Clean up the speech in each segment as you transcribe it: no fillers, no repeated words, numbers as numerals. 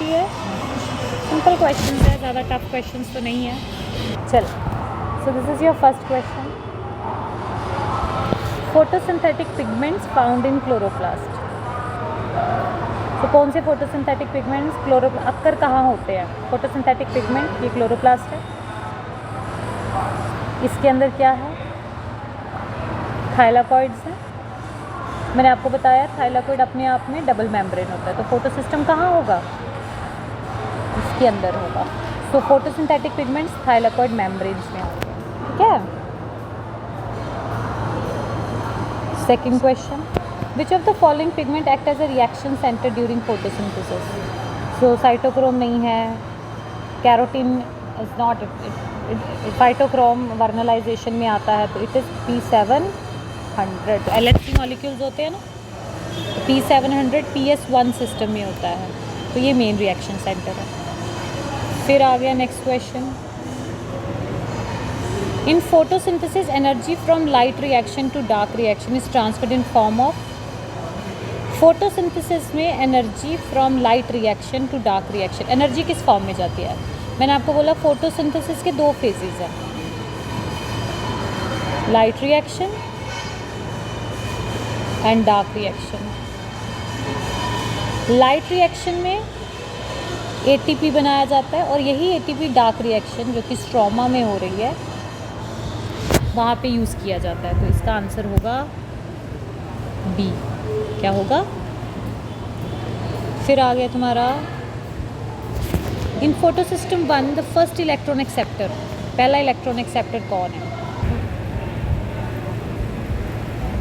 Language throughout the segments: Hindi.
ही है, सिंपल क्वेश्चन है, ज़्यादा टफ क्वेश्चन तो नहीं है। चलो, so this is your first question. Photosynthetic pigments found in chloroplast. तो कौन से फोटोसिंथेटिक पिगमेंट्स अक्कर कहाँ होते हैं? फोटोसिंथेटिक पिगमेंट ये क्लोरोप्लास्ट है। इसके अंदर क्या है? थाइलाकॉइड्स हैं। मैंने आपको बताया थाइलाकॉइड अपने आप में डबल मेम्ब्रेन होता है, तो फोटोसिस्टम कहाँ होगा? इसके अंदर होगा। So photosynthetic pigments thylakoid membranes में होंगे, ठीक है। Second question, which of the following pigment act as a reaction centre during photosynthesis? So cytochrome नहीं है, carotene is not, phytochrome vernalisation में आता है, तो it is P700। LH3 molecules होते हैं ना, तो P700 PS1 सिस्टम में होता है, तो ये मेन रिएक्शन सेंटर है। फिर आ गया next question, in photosynthesis energy from light reaction to dark reaction is transferred in form of. Photosynthesis में energy from light reaction to dark reaction, energy किस फॉर्म में जाती है? मैंने आपको बोला फोटोसिंथेसिस के दो फेजेस हैं, light reaction and dark reaction. Light reaction में ATP बनाया जाता है, और यही ATP डार्क रिएक्शन जो कि स्ट्रोमा में हो रही है वहाँ पे यूज़ किया जाता है, तो इसका आंसर होगा B। क्या होगा? फिर आ गया तुम्हारा, in photosystem 1 the first electron acceptor, पहला इलेक्ट्रॉन एक्सेप्टर कौन है?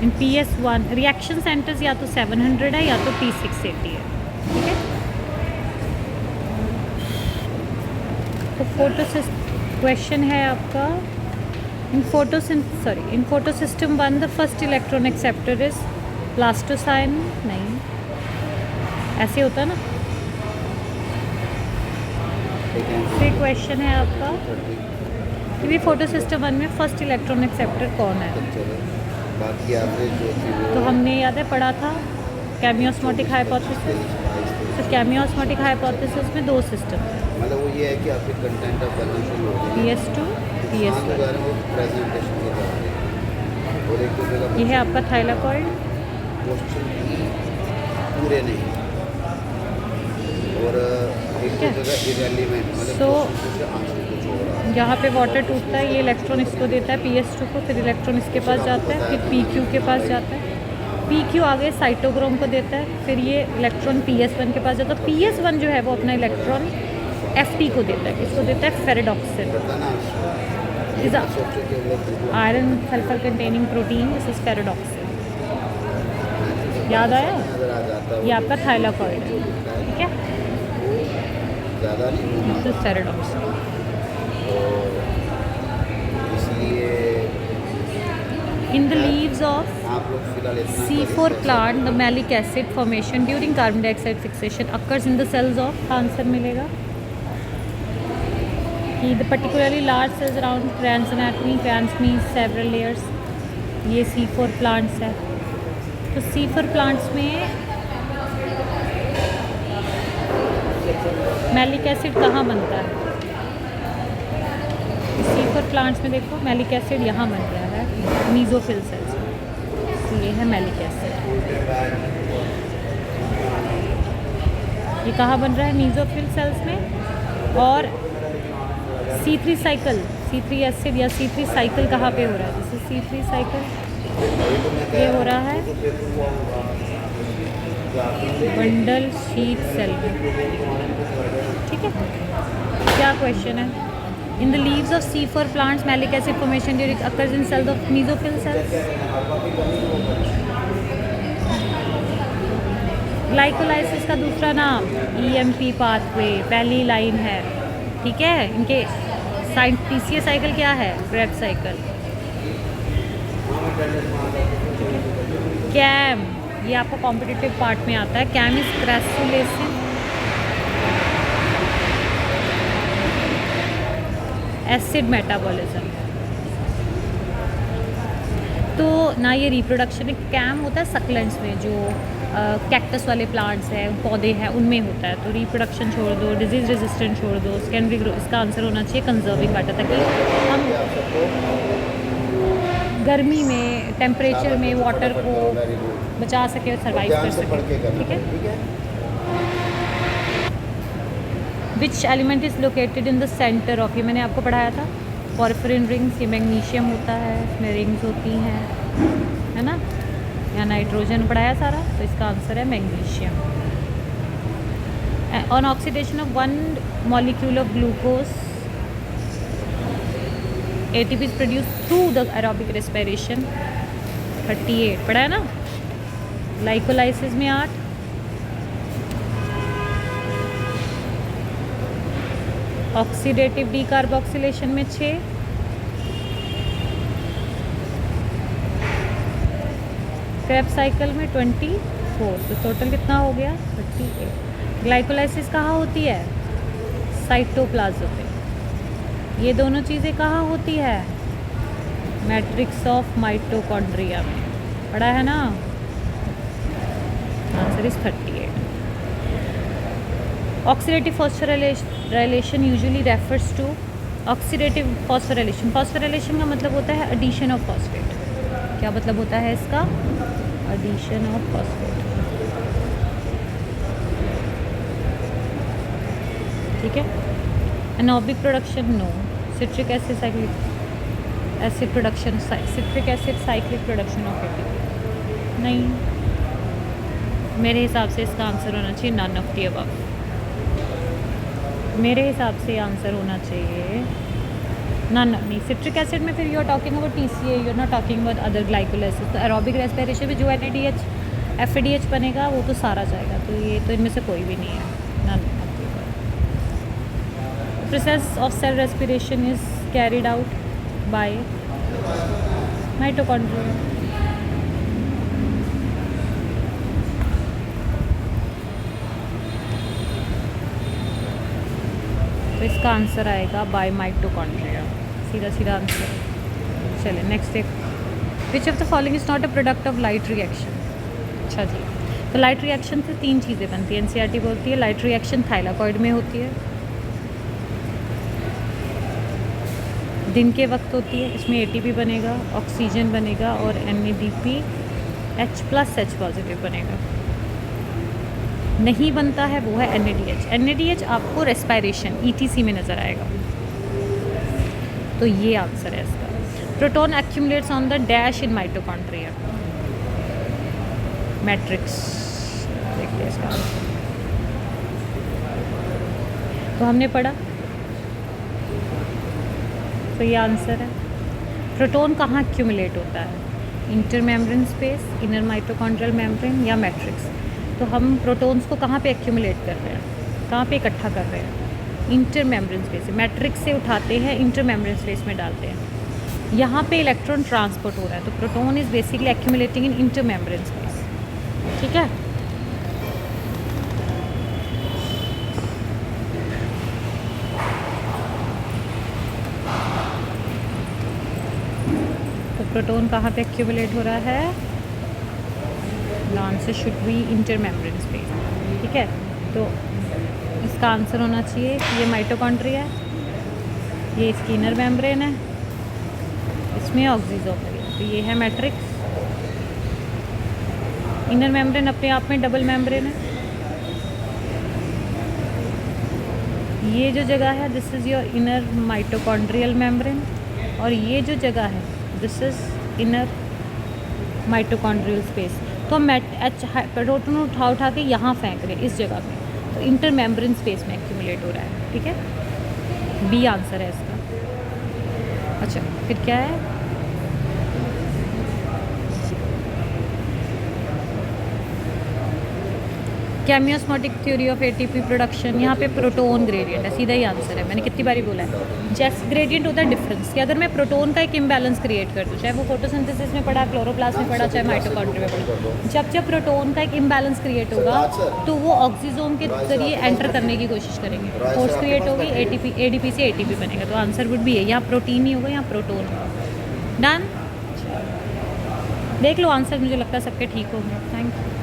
इन PS1 रिएक्शन सेंटर्स या तो 700 है या तो P680 है, ठीक है। तो क्वेश्चन है आपका, in photosystem 1 the first electron acceptor is plastocyanin, नहीं ऐसे होता है ना। फिर क्वेश्चन है आपका कि भी फोटोसिस्टम 1 में फर्स्ट इलेक्ट्रॉन एक्सेप्टर कौन है? तो हमने याद है पढ़ा था कैमियोस्मोटिक हाइपोथेसिस। तो कैमियोस्मोटिक हाइपोथेसिस में दो सिस्टम है, मतलब वो ये है कि आपके कंटेंट अब बनना शुरू हो गया, PS2 PS1। प्रेजेंटेशन के दौरान और एक दूसरे ये है आपका थाइलाकॉइड, क्वेश्चन पूरे नहीं और एक जगह इररिलेवेंट, मतलब यहाँ पे वाटर टूटता है, ये इलेक्ट्रॉन इसको देता है PS2 को, फिर इलेक्ट्रॉन इसके पास जाता है, फिर PQ के पास जाता है, PQ आगे साइटोक्रोम को देता है, फिर ये इलेक्ट्रॉन PS1 के पास जाता है। PS1 जो है वो अपना इलेक्ट्रॉन FT को देता है, इसको देता है ferredoxin, iron sulphur containing protein, this is ferredoxin. याद आया? ये आपका थाइलाकॉइड है, ठीक है, this is ferredoxin. In the leaves of C4 plant, the malic acid formation during carbon dioxide fixation occurs in the cells of, answer मिलेगा कि the particularly large cells around crans anatomy, crans means several layers, ये C4 plants है। तो C4 plants में मैलिक एसिड कहाँ बनता है? C4 प्लांट्स में देखो मैलिक एसिड यहाँ बन रहा है मीजोफिल सेल्स में, तो ये है मैलिक एसिड, ये कहाँ बन रहा है? मीजोफिल सेल्स में। और C3 साइकिल, C3 एसिड या C3 साइकिल कहाँ पे हो रहा है? जैसे C3 साइकिल ये हो रहा है बंडल शीट सेल में, ठीक है। क्या क्वेश्चन है? In the leaves of C4 plants, malic acid formation during occurs in cells of mesophyll cells. Glycolysis का दूसरा नाम EMP पाथवे, पहली लाइन है, ठीक है। इनके TCA साइकिल क्या है? Krebs cycle. कैम, ये आपका कॉम्पिटिटिव पार्ट में आता है, कैम इज क्रेसुलेसिन एसिड मेटाबॉलिज्म। तो ना ये रिप्रोडक्शन, एक कैम होता है सक्लेंट्स में जो कैक्टस वाले प्लांट्स हैं, पौधे हैं, उनमें होता है। तो रिप्रोडक्शन छोड़ दो, डिजीज़ रेजिस्टेंट छोड़ दो, सेकेंडरी ग्रोथ, इसका आंसर होना चाहिए कंजर्विंग वाटर, ताकि हम आप सबको गर्मी में, टेम्परेचर में वाटर को वेरी गुड। बचा सके और सर्वाइव ध्यान कर से पढ़ के सके। करना ठीक है। ठीक है। Which element is located in the centre of, ये मैंने आपको पढ़ाया था, पॉरफिरिन रिंग्स, ये मैग्नीशियम होता है, इसमें रिंग्स होती हैं, है ना। यहाँ नाइट्रोजन पढ़ाया सारा, तो इसका आंसर है magnesium. On oxidation of 1 molecule of glucose ATP is produced through the aerobic respiration, 38 पढ़ा है ना। ग्लाइकोलाइसिस में 8, ऑक्सीडेटिव डीकार्बोक्सिलेशन में 6, क्रेब्स साइकिल में 24, तो टोटल कितना हो गया 38। ग्लाइकोलाइसिस कहाँ होती है, साइटोप्लाज्म में। ये दोनों चीज़ें कहाँ होती है, मैट्रिक्स ऑफ माइटोकॉन्ड्रिया में, पढ़ा है ना। Answer is 38। Oxidative phosphorylation usually refers to, oxidative phosphorylation, phosphorylation का मतलब होता है एडिशन ऑफ फॉस्फेट। क्या मतलब होता है इसका, एडिशन ऑफ फॉस्फेट। ठीक है। Anaerobic production no, citric acid cyclic acid production, citric acid cyclic production of ATP नहीं। मेरे हिसाब से इसका आंसर होना चाहिए नन ऑफ द अबव। मेरे हिसाब से आंसर होना चाहिए नन, नहीं। सिट्रिक एसिड में फिर you are talking about TCA, you are not talking about other glycolysis. तो एरोबिक रेस्पिरेशन में जो NADH FADH बनेगा वो तो सारा जाएगा, तो ये तो इनमें से कोई भी नहीं है, none. Process of cell respiration is carried out by mitochondria. तो इसका आंसर आएगा बाय माइटोकॉन्ड्रिया, सीधा सीधा आंसर। चलिए नेक्स्ट एक, विच of the following is not a product of light reaction. अच्छा जी, तो लाइट रिएक्शन से 3 चीज़ें बनती है, NCERT बोलती है। लाइट रिएक्शन थाइलाकॉइड में होती है, दिन के वक्त होती है, इसमें ATP बनेगा, ऑक्सीजन बनेगा और NADPH+H पॉजिटिव बनेगा। नहीं बनता है वो है NADH। NADH आपको रेस्पिरेशन ETC में नज़र आएगा, तो ये आंसर है इसका। Proton accumulates on the dash in mitochondria, matrix. देखते हैं इसका आंसर। तो हमने पढ़ा, तो ये आंसर है। प्रोटॉन कहाँ एक्यूमुलेट होता है, inter membrane space, inner mitochondrial membrane या मैट्रिक्स। तो हम प्रोटॉन्स को कहाँ पे एक्यूमुलेट कर रहे हैं, कहाँ पे इकट्ठा कर रहे हैं, इंटर मेम्ब्रेन स्पेस। मैट्रिक्स से उठाते हैं, इंटर मेम्ब्रेन स्पेस में डालते हैं। यहाँ पे इलेक्ट्रॉन ट्रांसपोर्ट हो रहा है, तो proton is basically accumulating in inter membrane space. ठीक है। प्रोटॉन कहाँ पे एक्यूमुलेट हो रहा है, answer should be inter membrane space. ठीक है। तो इसका आंसर होना चाहिए कि ये माइटोकॉन्ड्रिया है, ये इसकी इनर मेम्ब्रेन है, इसमें ऑक्सीजोपरी है, तो ये है मैट्रिक्स। इनर मेम्ब्रेन अपने आप में डबल मेम्ब्रेन है। ये जो जगह है this is your inner mitochondrial membrane, और ये जो जगह है this is inner mitochondrial space. तो हम प्रोटॉन उठा के यहाँ फेंक रहे हैं इस जगह पे, तो इंटर मेम्ब्रेन स्पेस में एक्यूमुलेट हो रहा है। ठीक है, बी आंसर है इसका। अच्छा फिर क्या है, केमियोस्मोटिक थ्योरी ऑफ एटीपी प्रोडक्शन। यहाँ पे प्रोटोन ग्रेडियंट है, सीधा ही आंसर है। मैंने कितनी बारी बोला है, जैसे ग्रेडियंट होता है डिफरेंस कि अगर मैं प्रोटोन का एक इम्बैलेंस क्रिएट कर दूँ, चाहे वो फोटोसिंथेसिस में पढ़ा, क्लोरोप्लास्ट में पढ़ा, चाहे माइटोकॉन्ड्रिया में पढ़ा, जब जब प्रोटोन का एक इम्बैलेंस क्रिएट होगा तो वो ऑक्सीजोन के जरिए एंटर करने की कोशिश करेंगे, फोर्स क्रिएट होगी, ADP से ATP बनेगा। तो आंसर वुड भी है, यहाँ प्रोटीन नहीं होगा, यहाँ प्रोटोन होगा। डन, देख लो आंसर, मुझे लगता है सबके ठीक होंगे। Thank you.